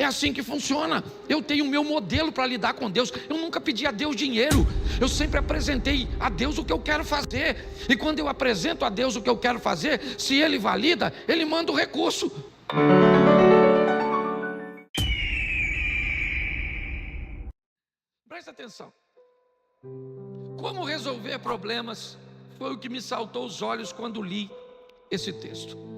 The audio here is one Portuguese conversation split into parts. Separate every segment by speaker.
Speaker 1: É assim que funciona. Eu tenho o meu modelo para lidar com Deus. Eu nunca pedi a Deus dinheiro. Eu sempre apresentei a Deus o que eu quero fazer. E quando eu apresento a Deus o que eu quero fazer, se Ele valida, Ele manda o recurso. Presta atenção. Como resolver problemas foi o que me saltou os olhos quando li esse texto.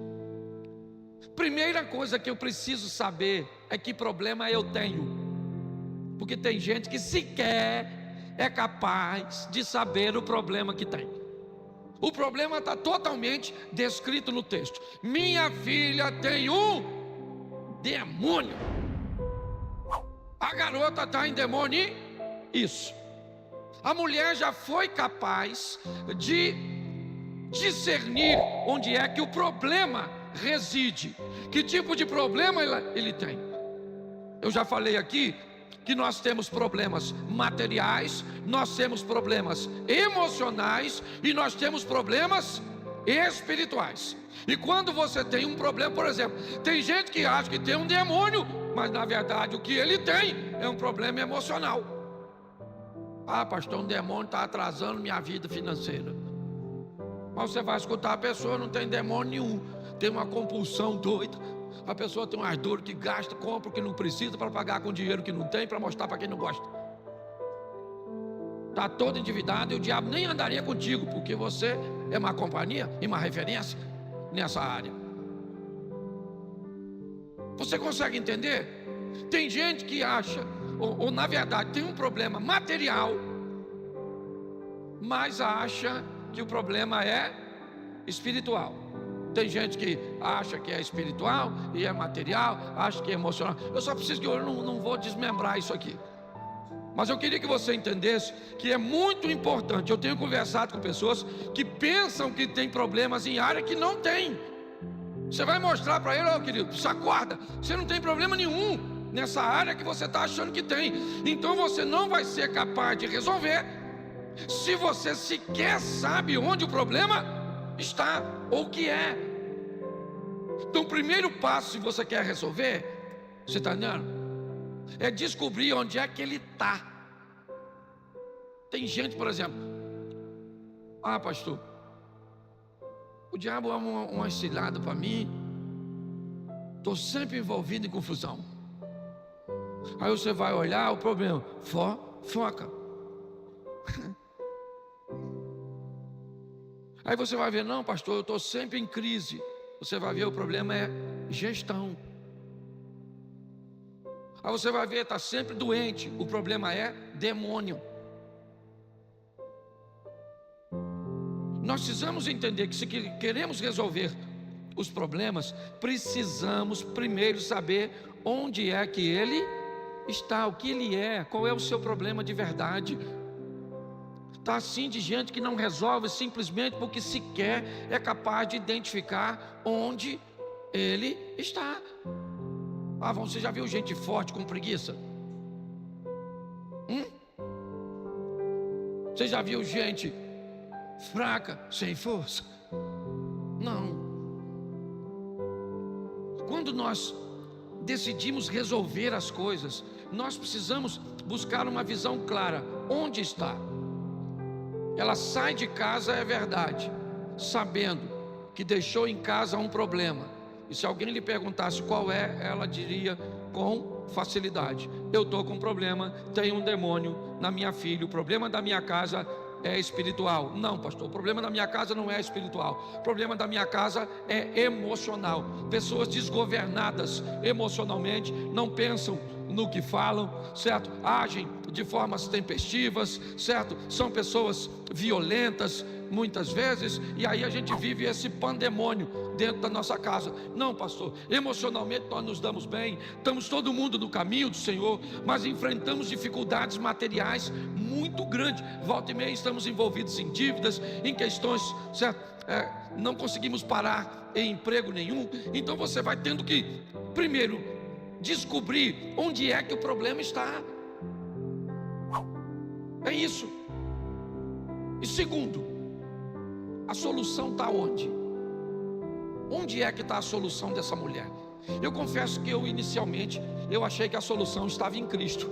Speaker 1: Primeira coisa que eu preciso saber é que problema eu tenho. Porque tem gente que sequer é capaz de saber o problema que tem. O problema está totalmente descrito no texto. Minha filha tem um demônio. A garota está em demônio. Isso. A mulher já foi capaz de discernir onde é que o problema reside. Que tipo de problema ele tem? Eu já falei aqui que nós temos problemas materiais, nós temos problemas emocionais e nós temos problemas espirituais. E quando você tem um problema, por exemplo, tem gente que acha que tem um demônio, mas na verdade o que ele tem é um problema emocional. Ah, pastor, um demônio está atrasando minha vida financeira. Mas você vai escutar a pessoa, não tem demônio nenhum, tem uma compulsão doida. A pessoa tem umas dores que gasta, compra o que não precisa para pagar com dinheiro que não tem, para mostrar para quem não gosta. Está todo endividado e o diabo nem andaria contigo, porque você é uma companhia e uma referência nessa área. Você consegue entender? Tem gente que acha, ou na verdade tem um problema material, mas acha que o problema é espiritual. Tem gente que acha que é espiritual e é material, acha que é emocional. Eu só preciso que eu não vou desmembrar isso aqui. Mas eu queria que você entendesse que é muito importante. Eu tenho conversado com pessoas que pensam que tem problemas em área que não tem. Você vai mostrar para ele, ó, querido, se acorda, você não tem problema nenhum nessa área que você está achando que tem. Então você não vai ser capaz de resolver se você sequer sabe onde o problema está ou o que é. Então o primeiro passo, se você quer resolver, você está entendendo? É descobrir onde é que ele está. Tem gente, por exemplo, ah, pastor, o diabo é uma cilada para mim, estou sempre envolvido em confusão. Aí você vai olhar o problema, foca. Aí você vai ver, não, pastor, eu estou sempre em crise. Você vai ver, o problema é gestão. Aí você vai ver, está sempre doente. O problema é demônio. Nós precisamos entender que se queremos resolver os problemas, precisamos primeiro saber onde é que ele está, o que ele é, qual é o seu problema de verdade. Está assim de gente que não resolve simplesmente porque sequer é capaz de identificar onde ele está. Ah, você já viu gente forte com preguiça? Você já viu gente fraca, sem força? Não. Quando nós decidimos resolver as coisas, nós precisamos buscar uma visão clara. Onde está? Ela sai de casa, é verdade, sabendo que deixou em casa um problema. E se alguém lhe perguntasse qual é, ela diria com facilidade: eu estou com um problema, tenho um demônio na minha filha, o problema da minha casa é espiritual. Não, pastor, o problema da minha casa não é espiritual, o problema da minha casa é emocional. Pessoas desgovernadas emocionalmente, não pensam no que falam, certo? Agem de formas tempestivas, certo? São pessoas violentas muitas vezes, e aí a gente vive esse pandemônio dentro da nossa casa. Não, pastor, emocionalmente nós nos damos bem, estamos todo mundo no caminho do Senhor, mas enfrentamos dificuldades materiais muito grandes. Volta e meia estamos envolvidos em dívidas, em questões, certo? Não conseguimos parar em emprego nenhum. Então você vai tendo que, primeiro, descobrir onde é que o problema está. É isso. E segundo, a solução está onde? Onde é que está a solução dessa mulher? Eu confesso que eu inicialmente eu achei que a solução estava em Cristo.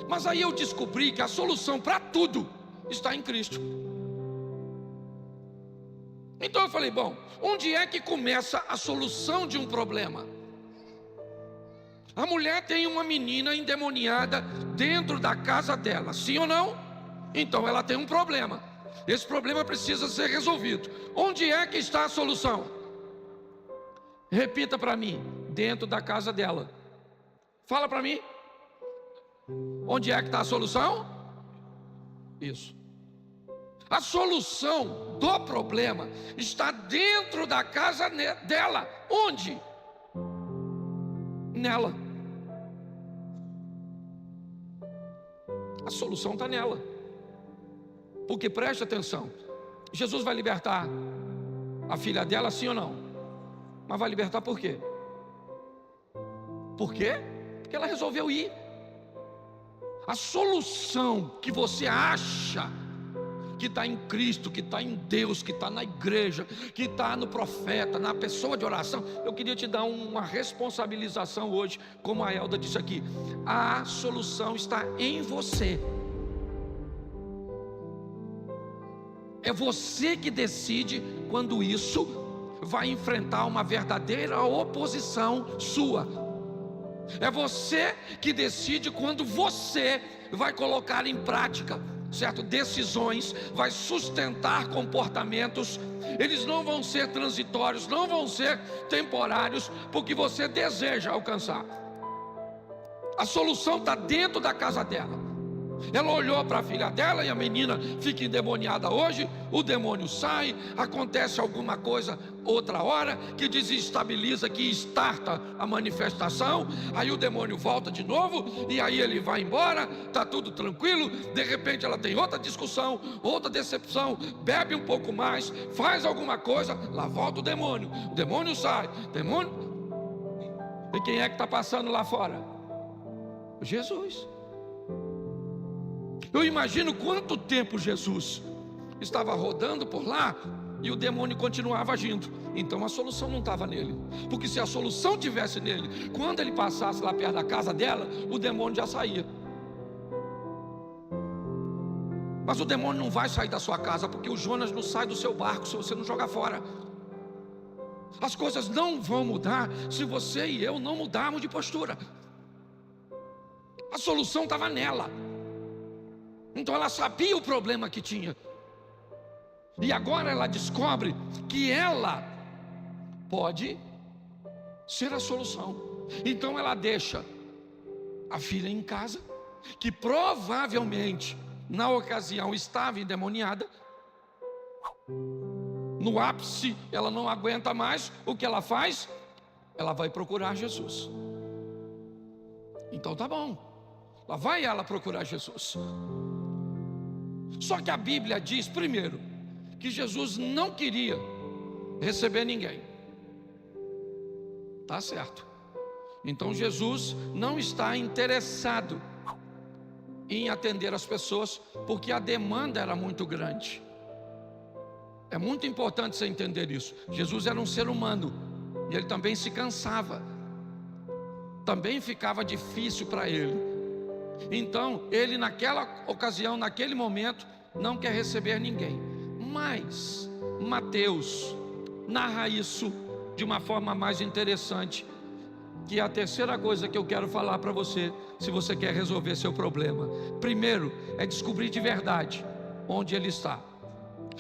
Speaker 1: Mas aí eu descobri que a solução para tudo está em Cristo. Então eu falei, bom, onde é que começa a solução de um problema? A mulher tem uma menina endemoniada dentro da casa dela, sim ou não? Então ela tem um problema. Esse problema precisa ser resolvido. Onde é que está a solução? Repita para mim, dentro da casa dela. Fala para mim. Onde é que está a solução? Isso. A solução do problema está dentro da casa dela. Onde? Nela. A solução está nela. Porque preste atenção, Jesus vai libertar a filha dela, sim ou não? Mas vai libertar por quê? Por quê? Porque ela resolveu ir. A solução que você acha que está em Cristo, que está em Deus, que está na igreja, que está no profeta, na pessoa de oração, eu queria te dar uma responsabilização hoje, como a Elda disse aqui. A solução está em você. É você que decide quando isso vai enfrentar uma verdadeira oposição sua. É você que decide quando você vai colocar em prática, certo? Decisões, vai sustentar comportamentos. Eles não vão ser transitórios, não vão ser temporários, porque você deseja alcançar. A solução está dentro da casa dela. Ela olhou para a filha dela e a menina fica endemoniada hoje, o demônio sai, acontece alguma coisa outra hora que desestabiliza, que starta a manifestação, aí o demônio volta de novo e aí ele vai embora, está tudo tranquilo, de repente ela tem outra discussão, outra decepção, bebe um pouco mais, faz alguma coisa, lá volta o demônio sai, demônio. E quem é que está passando lá fora? Jesus. Eu imagino quanto tempo Jesus estava rodando por lá e o demônio continuava agindo. Então a solução não estava nele, porque se a solução tivesse nele, quando ele passasse lá perto da casa dela, o demônio já saía. Mas o demônio não vai sair da sua casa, porque o Jonas não sai do seu barco se você não jogar fora. As coisas não vão mudar se você e eu não mudarmos de postura. A solução estava nela. Então ela sabia o problema que tinha. E agora ela descobre que ela pode ser a solução. Então ela deixa a filha em casa, que provavelmente na ocasião estava endemoniada. No ápice ela não aguenta mais. O que ela faz? Ela vai procurar Jesus. Então tá bom, lá vai ela procurar Jesus. Só que a Bíblia diz, primeiro, que Jesus não queria receber ninguém. Tá certo. Então Jesus não está interessado em atender as pessoas, porque a demanda era muito grande. É muito importante você entender isso. Jesus era um ser humano e ele também se cansava. Também ficava difícil para ele. Então, ele naquela ocasião, naquele momento, não quer receber ninguém. Mas Mateus narra isso de uma forma mais interessante, que é a terceira coisa que eu quero falar para você, se você quer resolver seu problema. Primeiro, é descobrir de verdade onde ele está.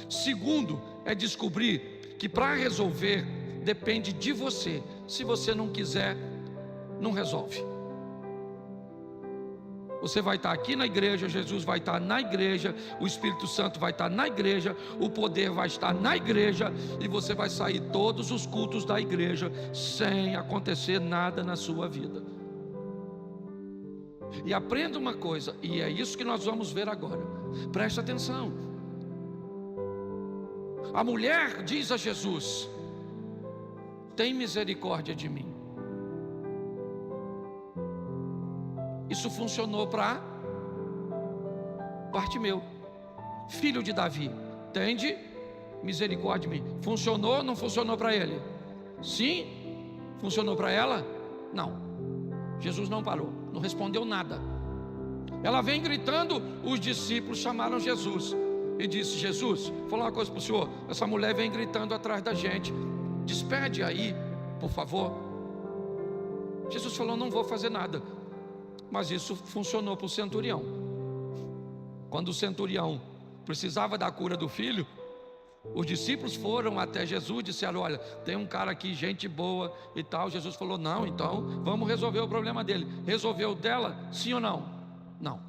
Speaker 1: Segundo, é descobrir que para resolver depende de você. Se você não quiser, não resolve. Você vai estar aqui na igreja, Jesus vai estar na igreja, o Espírito Santo vai estar na igreja, o poder vai estar na igreja, e você vai sair todos os cultos da igreja sem acontecer nada na sua vida. E aprenda uma coisa, e é isso que nós vamos ver agora. Preste atenção. A mulher diz a Jesus: tem misericórdia de mim. Isso funcionou para Bartimeu, filho de Davi. Tende misericórdia de mim. Funcionou ou não funcionou para ele? Sim. Funcionou para ela? Não. Jesus não parou, não respondeu nada. Ela vem gritando, os discípulos chamaram Jesus e disse: Jesus, vou falar uma coisa para o senhor, essa mulher vem gritando atrás da gente, despede aí, por favor. Jesus falou: não vou fazer nada. Mas isso funcionou para o centurião. Quando o centurião precisava da cura do filho, os discípulos foram até Jesus e disseram: olha, tem um cara aqui, gente boa e tal. Jesus falou: não, então vamos resolver o problema dele. Resolveu dela, sim ou não? Não.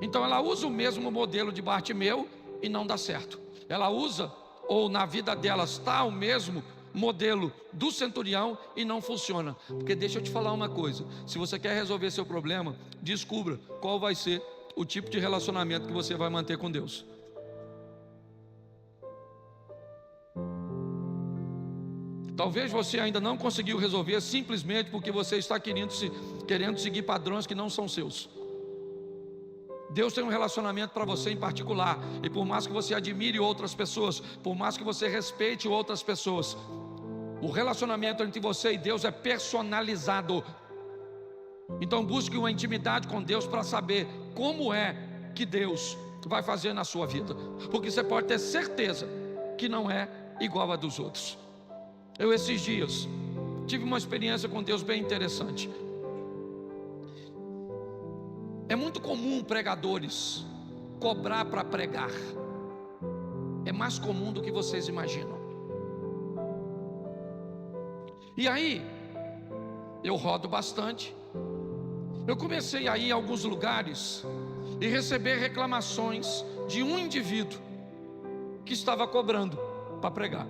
Speaker 1: Então ela usa o mesmo modelo de Bartimeu e não dá certo. Ela usa, ou na vida dela está o mesmo modelo do centurião e não funciona. Porque deixa eu te falar uma coisa: se você quer resolver seu problema, descubra qual vai ser o tipo de relacionamento que você vai manter com Deus. Talvez você ainda não conseguiu resolver simplesmente porque você está querendo seguir padrões que não são seus. Deus tem um relacionamento para você em particular, e por mais que você admire outras pessoas, por mais que você respeite outras pessoas, o relacionamento entre você e Deus é personalizado. Então busque uma intimidade com Deus para saber como é que Deus vai fazer na sua vida, porque você pode ter certeza que não é igual a dos outros. Eu esses dias tive uma experiência com Deus bem interessante. É muito comum pregadores cobrar para pregar. É mais comum do que vocês imaginam. E aí, eu rodo bastante. Eu comecei a ir a alguns lugares e receber reclamações de um indivíduo que estava cobrando para pregar.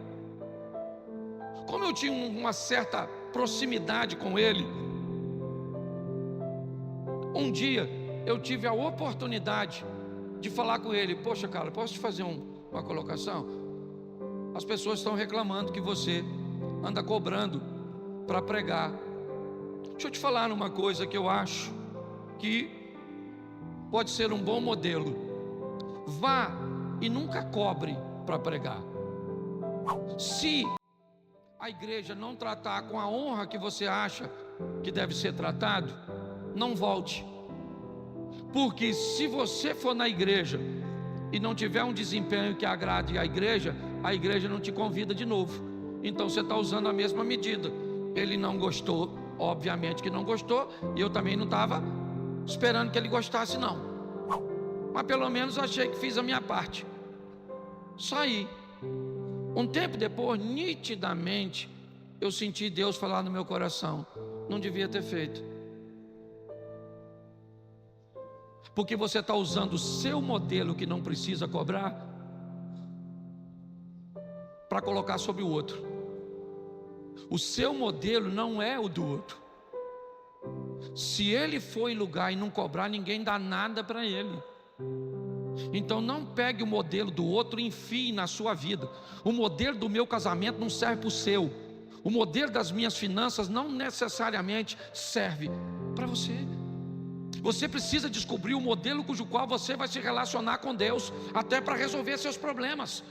Speaker 1: Como eu tinha uma certa proximidade com ele, um dia eu tive a oportunidade de falar com ele: poxa, cara, posso te fazer uma colocação? As pessoas estão reclamando que você anda cobrando para pregar. Deixa eu te falar uma coisa que eu acho que pode ser um bom modelo. Vá e nunca cobre para pregar. Se a igreja não tratar com a honra que você acha que deve ser tratado, não volte. Porque se você for na igreja e não tiver um desempenho que agrade a igreja não te convida de novo. Então você está usando a mesma medida. Ele não gostou, obviamente que não gostou, e eu também não estava esperando que ele gostasse não. Mas pelo menos achei que fiz a minha parte. Saí. Um tempo depois, nitidamente, eu senti Deus falar no meu coração: não devia ter feito. Porque você está usando o seu modelo que não precisa cobrar para colocar sobre o outro. O seu modelo não é o do outro. Se ele for em lugar e não cobrar, ninguém dá nada para ele. Então não pegue o modelo do outro e enfie na sua vida. O modelo do meu casamento não serve para o seu. O modelo das minhas finanças não necessariamente serve para você. Você precisa descobrir o modelo cujo qual você vai se relacionar com Deus, até para resolver seus problemas.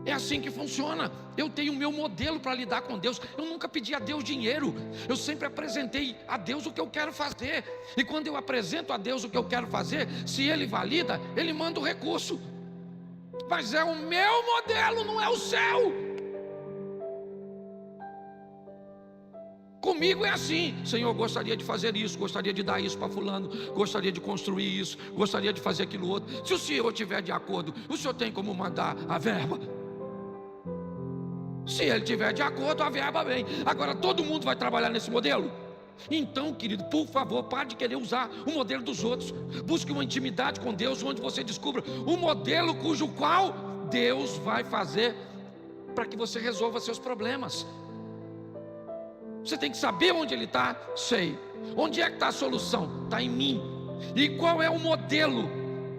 Speaker 1: É assim que funciona. Eu tenho o meu modelo para lidar com Deus. Eu nunca pedi a Deus dinheiro. Eu sempre apresentei a Deus o que eu quero fazer. E quando eu apresento a Deus o que eu quero fazer, se Ele valida, Ele manda o recurso. Mas é o meu modelo, não é o seu. Comigo é assim: Senhor, gostaria de fazer isso, gostaria de dar isso para fulano, gostaria de construir isso, gostaria de fazer aquilo outro. Se o Senhor estiver de acordo, o Senhor tem como mandar a verba? Se Ele estiver de acordo, a verba vem. Agora todo mundo vai trabalhar nesse modelo? Então, querido, por favor, pare de querer usar o modelo dos outros. Busque uma intimidade com Deus, onde você descubra o modelo cujo qual Deus vai fazer para que você resolva seus problemas. Você tem que saber onde Ele está. Sei. Onde é que está a solução? Está em mim. E qual é o modelo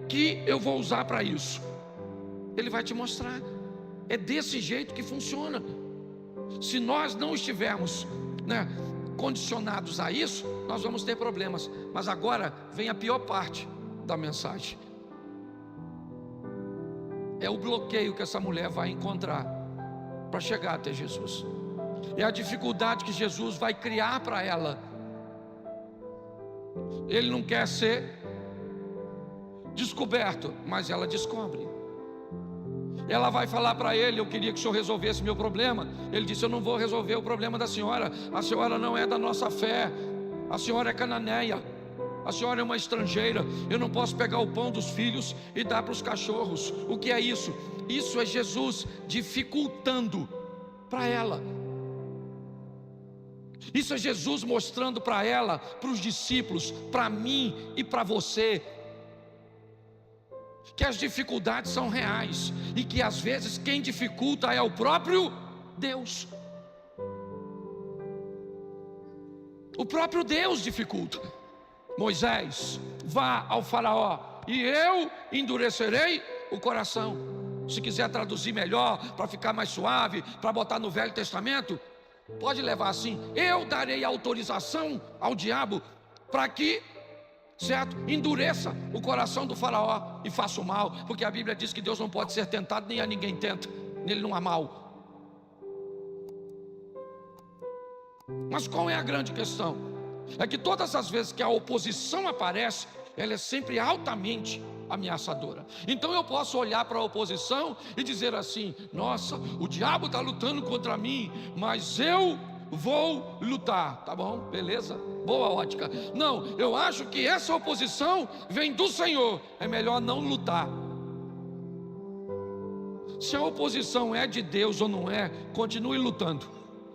Speaker 1: que eu vou usar para isso? Ele vai te mostrar. É desse jeito que funciona. Se nós não estivermos, condicionados a isso, nós vamos ter problemas. Mas agora vem a pior parte da mensagem. É o bloqueio que essa mulher vai encontrar para chegar até Jesus. É a dificuldade que Jesus vai criar para ela. Ele não quer ser descoberto, mas ela descobre. Ela vai falar para ele: eu queria que o senhor resolvesse meu problema. Ele disse: eu não vou resolver o problema da senhora. A senhora não é da nossa fé. A senhora é cananeia. A senhora é uma estrangeira. Eu não posso pegar o pão dos filhos e dar para os cachorros. O que é isso? Isso é Jesus dificultando para ela. Isso é Jesus mostrando para ela, para os discípulos, para mim e para você, que as dificuldades são reais e que às vezes quem dificulta é o próprio Deus. O próprio Deus dificulta. Moisés, vá ao faraó e eu endurecerei o coração. Se quiser traduzir melhor, para ficar mais suave, para botar no Velho Testamento, pode levar assim: eu darei autorização ao diabo para que, certo, endureça o coração do faraó e faça o mal, porque a Bíblia diz que Deus não pode ser tentado, nem a ninguém tenta, nele não há mal. Mas qual é a grande questão? É que todas as vezes que a oposição aparece, ela é sempre altamente ameaçadora. Então eu posso olhar para a oposição e dizer assim: nossa, o diabo está lutando contra mim, mas eu vou lutar. Tá bom, beleza, boa ótica. Não, eu acho que essa oposição vem do Senhor, é melhor não lutar. Se a oposição é de Deus ou não é, continue lutando,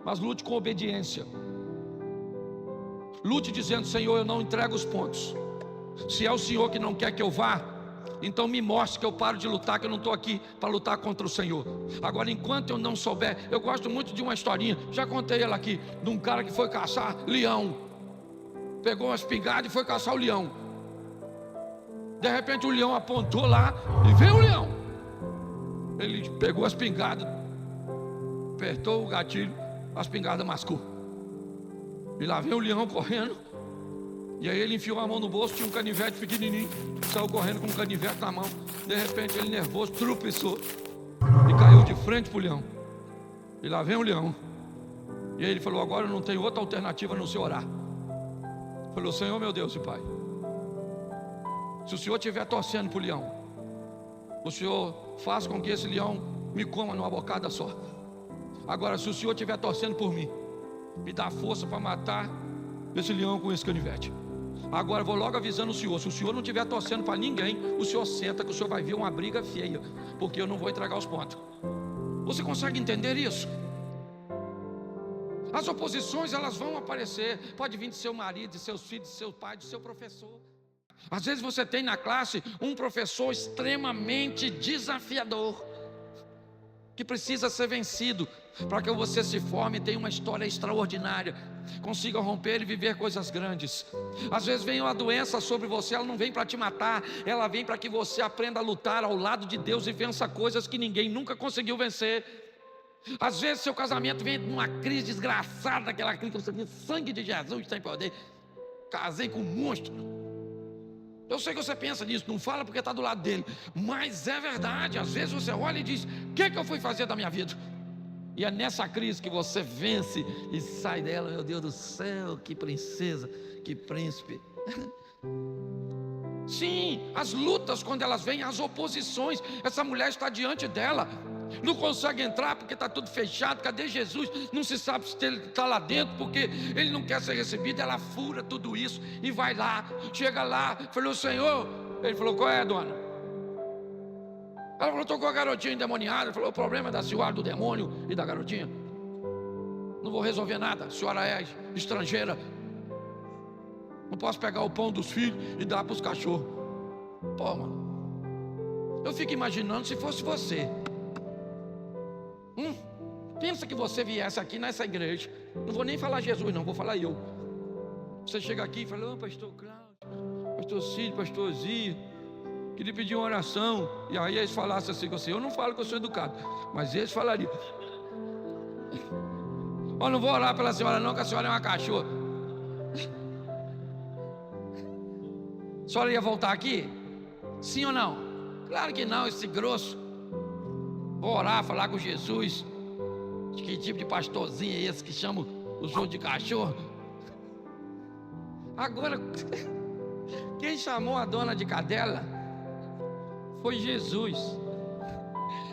Speaker 1: mas lute com obediência. Lute dizendo: Senhor, eu não entrego os pontos. Se é o Senhor que não quer que eu vá, então me mostre que eu paro de lutar, que eu não estou aqui para lutar contra o Senhor. Agora, enquanto eu não souber, eu gosto muito de uma historinha, já contei ela aqui, de um cara que foi caçar leão. Pegou uma espingarda e foi caçar o leão. De repente o leão apontou lá e veio o leão. Ele pegou a espingarda, apertou o gatilho, a espingarda mascou. E lá vem o leão correndo. E aí ele enfiou a mão no bolso, tinha um canivete pequenininho, saiu correndo com um canivete na mão. De repente ele, nervoso, tropeçou e caiu de frente para o leão. E lá vem o leão. E aí ele falou: agora eu não tenho outra alternativa a não ser orar. Falou: Senhor meu Deus e Pai, se o Senhor estiver torcendo para o leão, o Senhor faz com que esse leão me coma numa bocada só. Agora, se o Senhor estiver torcendo por mim, me dá força para matar esse leão com esse canivete. Agora vou logo avisando o Senhor: se o Senhor não estiver torcendo para ninguém, o Senhor senta, que o Senhor vai ver uma briga feia, porque eu não vou entregar os pontos. Você consegue entender isso? As oposições, elas vão aparecer. Pode vir de seu marido, de seus filhos, de seu pai, de seu professor. Às vezes você tem na classe um professor extremamente desafiador, que precisa ser vencido, para que você se forme e tenha uma história extraordinária, consiga romper e viver coisas grandes. Às vezes vem uma doença sobre você, ela não vem para te matar, ela vem para que você aprenda a lutar ao lado de Deus e vença coisas que ninguém nunca conseguiu vencer. Às vezes seu casamento vem numa crise desgraçada, aquela crise que você diz: sangue de Jesus tem poder, casei com um monstro. Eu sei que você pensa nisso, não fala porque está do lado dele, mas é verdade. Às vezes você olha e diz: o que eu fui fazer da minha vida? E é nessa crise que você vence e sai dela. Meu Deus do céu, que princesa, que príncipe. Sim, as lutas, quando elas vêm, as oposições. Essa mulher está diante dela, não consegue entrar porque está tudo fechado. Cadê Jesus? Não se sabe se ele está lá dentro, porque ele não quer ser recebido. Ela fura tudo isso e vai lá. Chega lá, falou: Senhor. Ele falou: qual é, dona? Ela falou: estou com a garotinha endemoniada. Ele falou: o problema é da senhora, do demônio e da garotinha. Não vou resolver nada, a senhora é estrangeira. Não posso pegar o pão dos filhos e dar para os cachorros. Pô, mano, eu fico imaginando se fosse você. Pensa que você viesse aqui nessa igreja. Não vou nem falar Jesus não, vou falar eu. Você chega aqui e fala: pastor Cláudio, pastor Cídio, pastor Zia, queria pedir uma oração. E aí eles falassem assim com você. Eu não falo que eu sou educado, mas eles falariam: eu não vou orar pela senhora não, que a senhora é uma cachorra. A senhora ia voltar aqui? Sim ou não? Claro que não, esse grosso. Vou orar, falar com Jesus. Que tipo de pastorzinho é esse que chama os outros de cachorro? Agora, quem chamou a dona de cadela foi Jesus.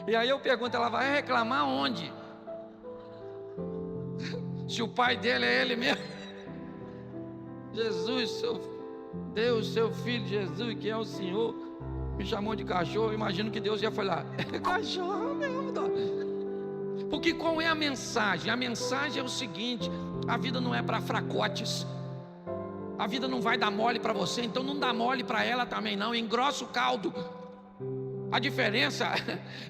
Speaker 1: E aí eu pergunto, ela vai reclamar onde? Se o pai dele é ele mesmo. Jesus, seu Deus, seu filho Jesus, que é o Senhor, me chamou de cachorro. Eu imagino que Deus ia falar, é cachorro mesmo, dona. Porque qual é a mensagem? A mensagem é o seguinte: a vida não é para fracotes. A vida não vai dar mole para você, então não dá mole para ela também não, engrossa o caldo. A diferença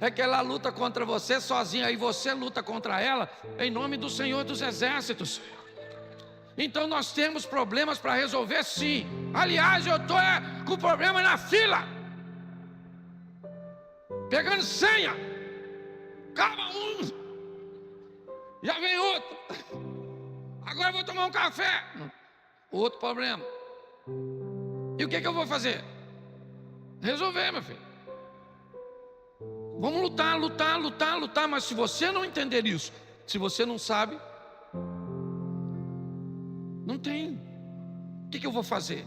Speaker 1: é que ela luta contra você sozinha e você luta contra ela em nome do Senhor dos Exércitos. Então nós temos problemas para resolver, sim. Aliás, eu estou com problema na fila, pegando senha. Acaba um, já vem outro. Agora eu vou tomar um café. Outro problema. E o que eu vou fazer? Resolver, meu filho. Vamos lutar, lutar, lutar, lutar. Mas se você não entender isso, se você não sabe, não tem. O que eu vou fazer?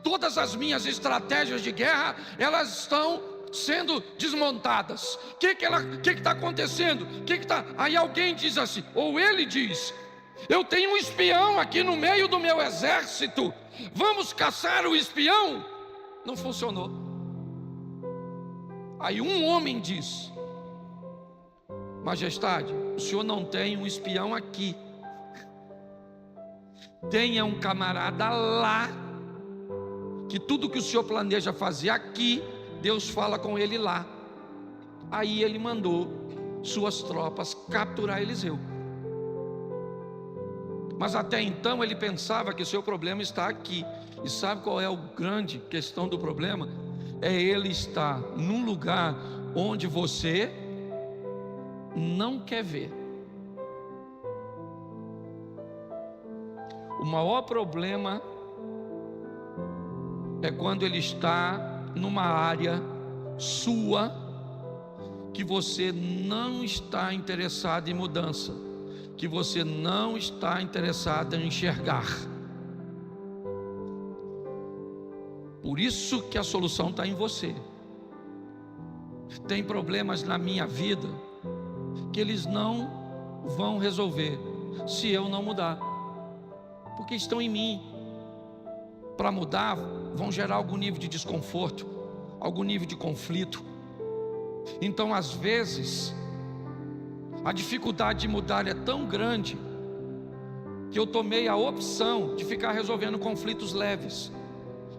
Speaker 1: Todas as minhas estratégias de guerra, elas estão sendo desmontadas. O que está acontecendo? Aí alguém diz assim, ou ele diz: eu tenho um espião aqui no meio do meu exército, vamos caçar o espião. Não funcionou. Aí um homem diz: majestade, o senhor não tem um espião aqui, tenha um camarada lá, que tudo que o senhor planeja fazer aqui, Deus fala com ele lá. Aí ele mandou suas tropas capturar Eliseu. Mas até então ele pensava que o seu problema está aqui. E sabe qual é a grande questão do problema? É ele estar num lugar onde você não quer ver. O maior problema é quando ele está numa área sua que você não está interessado em mudança, que você não está interessado em enxergar. Por isso que a solução está em você. Tem problemas na minha vida que eles não vão resolver se eu não mudar, porque estão em mim. Para mudar, vão gerar algum nível de desconforto, algum nível de conflito. Então, às vezes, a dificuldade de mudar é tão grande que eu tomei a opção de ficar resolvendo conflitos leves,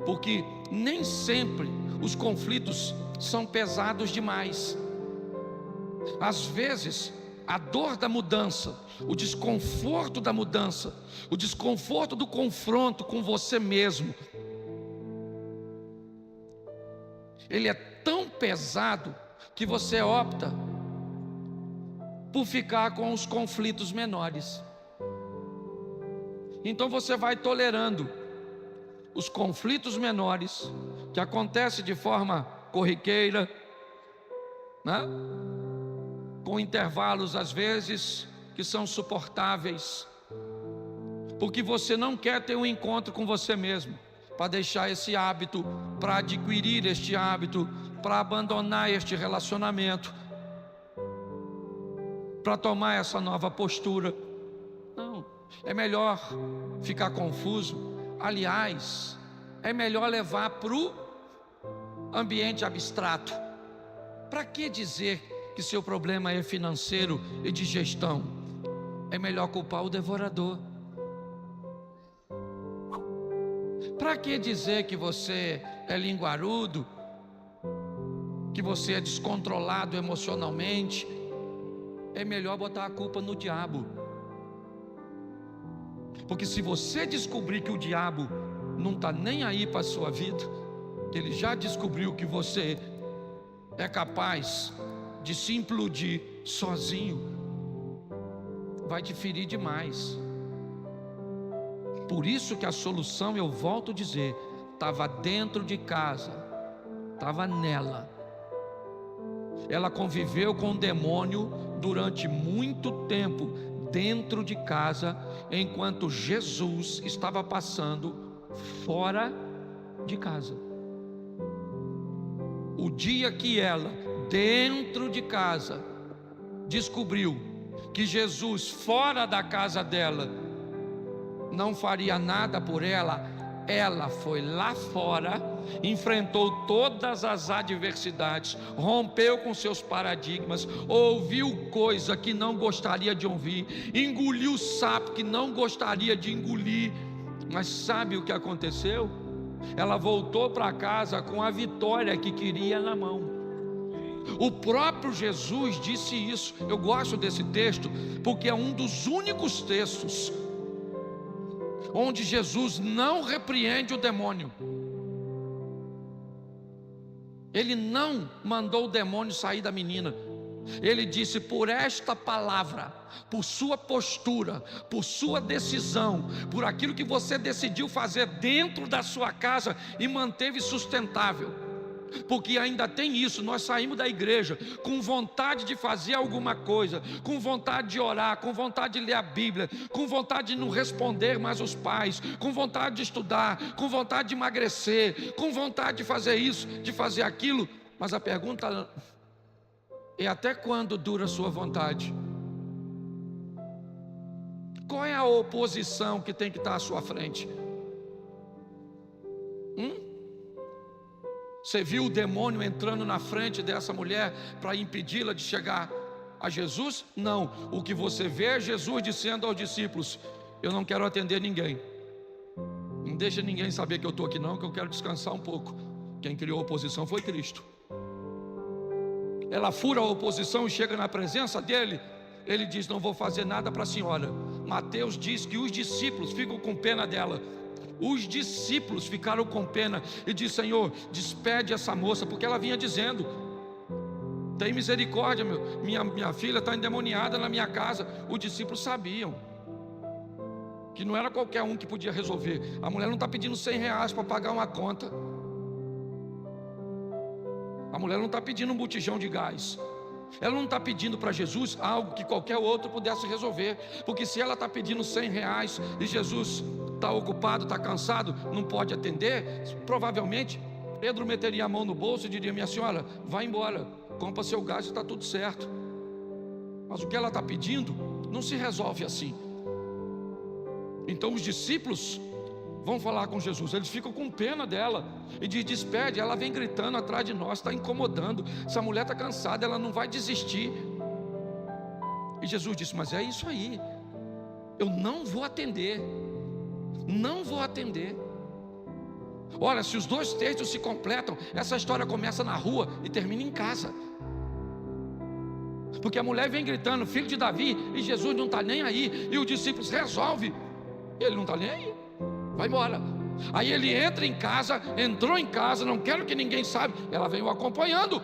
Speaker 1: porque nem sempre os conflitos são pesados demais. Às vezes, a dor da mudança, o desconforto da mudança, o desconforto do confronto com você mesmo, ele é tão pesado que você opta por ficar com os conflitos menores. Então você vai tolerando os conflitos menores, que acontecem de forma corriqueira, né? Com intervalos às vezes que são suportáveis, porque você não quer ter um encontro com você mesmo, para deixar esse hábito, para adquirir este hábito, para abandonar este relacionamento, para tomar essa nova postura. Não, é melhor ficar confuso. Aliás, é melhor levar para o ambiente abstrato. Para que dizer que seu problema é financeiro e de gestão? É melhor culpar o devorador. Para que dizer que você é linguarudo, que você é descontrolado emocionalmente? É melhor botar a culpa no diabo. Porque se você descobrir que o diabo não está nem aí para a sua vida, que ele já descobriu que você é capaz de se implodir sozinho, vai te ferir demais. Por isso que a solução, eu volto a dizer, estava dentro de casa, estava nela. Ela conviveu com o demônio durante muito tempo dentro de casa, enquanto Jesus estava passando fora de casa. O dia que ela, dentro de casa, descobriu que Jesus fora da casa dela não faria nada por ela, ela foi lá fora, enfrentou todas as adversidades, rompeu com seus paradigmas, ouviu coisa que não gostaria de ouvir, engoliu sapo que não gostaria de engolir. Mas sabe o que aconteceu? Ela voltou para casa com a vitória que queria na mão. O próprio Jesus disse isso. Eu gosto desse texto porque é um dos únicos textos onde Jesus não repreende o demônio. Ele não mandou o demônio sair da menina. Ele disse: por esta palavra, por sua postura, por sua decisão, por aquilo que você decidiu fazer dentro da sua casa e manteve sustentável. Porque ainda tem isso, nós saímos da igreja com vontade de fazer alguma coisa, com vontade de orar, com vontade de ler a Bíblia, com vontade de não responder mais os pais, com vontade de estudar, com vontade de emagrecer, com vontade de fazer isso, de fazer aquilo. Mas a pergunta é: até quando dura a sua vontade? Qual é a oposição que tem que estar à sua frente? Você viu o demônio entrando na frente dessa mulher para impedi-la de chegar a Jesus? Não. O que você vê é Jesus dizendo aos discípulos: eu não quero atender ninguém, não deixa ninguém saber que eu estou aqui não, que eu quero descansar um pouco. Quem criou a oposição foi Cristo. Ela fura a oposição e chega na presença dele. Ele diz: não vou fazer nada para a senhora. Mateus diz que os discípulos ficam com pena dela. Os discípulos ficaram com pena e diz: Senhor, despede essa moça, porque ela vinha dizendo: tem misericórdia, minha filha está endemoniada na minha casa. Os discípulos sabiam que não era qualquer um que podia resolver. A mulher não está pedindo R$100 para pagar uma conta. A mulher não está pedindo um botijão de gás. Ela não está pedindo para Jesus algo que qualquer outro pudesse resolver. Porque se ela está pedindo R$100 e Jesus está ocupado, está cansado, não pode atender, provavelmente Pedro meteria a mão no bolso e diria: minha senhora, vai embora, compra seu gás e está tudo certo. Mas o que ela está pedindo não se resolve assim. Então os discípulos vão falar com Jesus, eles ficam com pena dela e diz: despede. Ela vem gritando atrás de nós, está incomodando, essa mulher está cansada, ela não vai desistir. E Jesus disse: mas é isso aí, eu não vou atender. Não vou atender. Olha, se os dois textos se completam, essa história começa na rua e termina em casa. Porque a mulher vem gritando: filho de Davi, e Jesus não está nem aí. E os discípulos resolvem: ele não está nem aí, vai embora. Aí ele entra em casa, entrou em casa, não quero que ninguém saiba. Ela vem o acompanhando.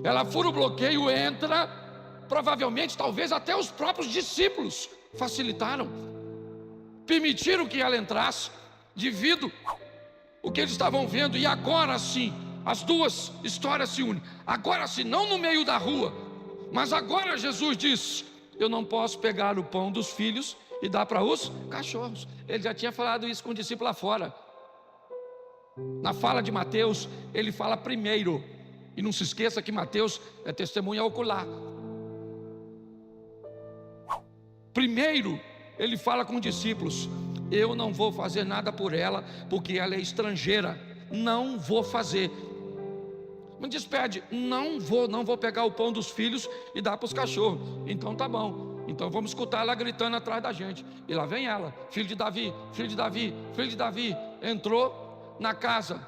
Speaker 1: Ela fura o bloqueio, entra. Provavelmente, talvez até os próprios discípulos facilitaram, permitiram que ela entrasse, devido o que eles estavam vendo. E agora sim, as duas histórias se unem. Agora sim, não no meio da rua, mas agora Jesus diz: eu não posso pegar o pão dos filhos e dar para os cachorros. Ele já tinha falado isso com o discípulo lá fora. Na fala de Mateus, ele fala primeiro. E não se esqueça que Mateus é testemunha ocular. Primeiro, ele fala com os discípulos: eu não vou fazer nada por ela, porque ela é estrangeira. Não vou fazer. Me despede. Não vou pegar o pão dos filhos e dar para os cachorros. Então tá bom. Então vamos escutar ela gritando atrás da gente. E lá vem ela: filho de Davi, filho de Davi, filho de Davi. Entrou na casa.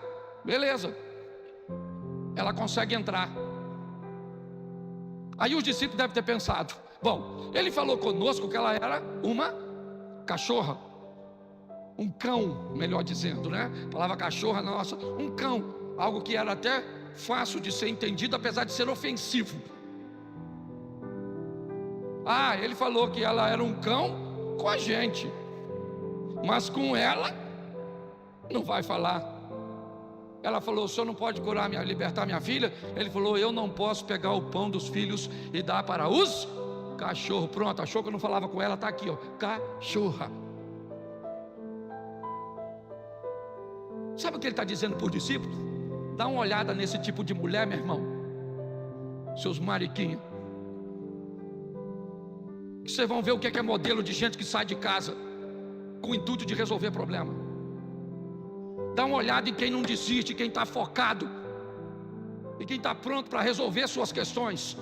Speaker 1: Beleza. Ela consegue entrar. Aí os discípulos devem ter pensado: bom, ele falou conosco que ela era uma cachorra, um cão, melhor dizendo, né? A palavra cachorra, nossa, um cão, algo que era até fácil de ser entendido, apesar de ser ofensivo. Ah, ele falou que ela era um cão com a gente, mas com ela não vai falar. Ela falou: o senhor não pode libertar minha filha? Ele falou: eu não posso pegar o pão dos filhos e dar para os cachorros. Pronto, achou que eu não falava com ela? Está aqui, ó, cachorra. Sabe o que ele está dizendo para os discípulos? Dá uma olhada nesse tipo de mulher, meu irmão, seus mariquinhos, que vocês vão ver o que é modelo de gente que sai de casa com o intuito de resolver problema. Dá uma olhada em quem não desiste, quem está focado e quem está pronto para resolver suas questões.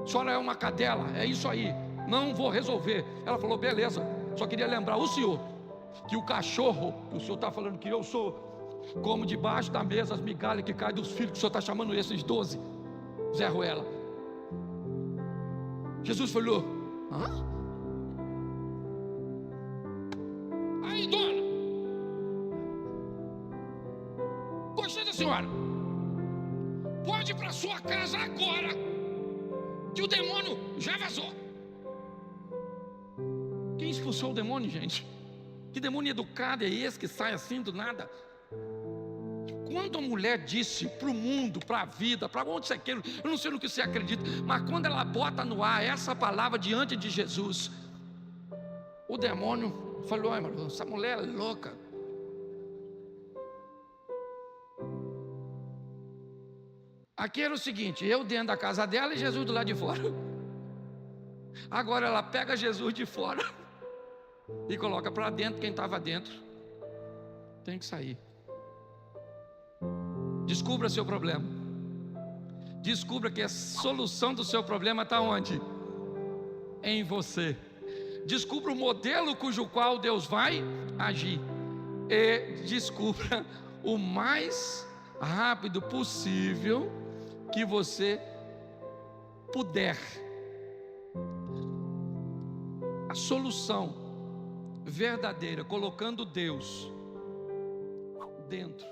Speaker 1: A senhora é uma cadela, é isso aí, não vou resolver. Ela falou: beleza, só queria lembrar o senhor que o cachorro que o senhor está falando que eu sou, como debaixo da mesa as migalhas que caem dos filhos que o senhor está chamando esses 12, Zé Ruela. Jesus falou: hã? Aí, dona, gostei da senhora, pode ir para sua casa agora, que o demônio já vazou. Quem expulsou o demônio, gente? Que demônio educado é esse que sai assim do nada? Quando a mulher disse para o mundo, para a vida, para onde você quer, eu não sei no que você acredita, mas quando ela bota no ar essa palavra diante de Jesus, o demônio falou: ai, mano, essa mulher é louca. Aqui era o seguinte: eu dentro da casa dela e Jesus do lado de fora. Agora ela pega Jesus de fora e coloca para dentro. Quem estava dentro tem que sair. Descubra seu problema. Descubra que a solução do seu problema está onde? Em você. Descubra o modelo cujo qual Deus vai agir. E descubra o mais rápido possível que você puder a solução verdadeira, colocando Deus dentro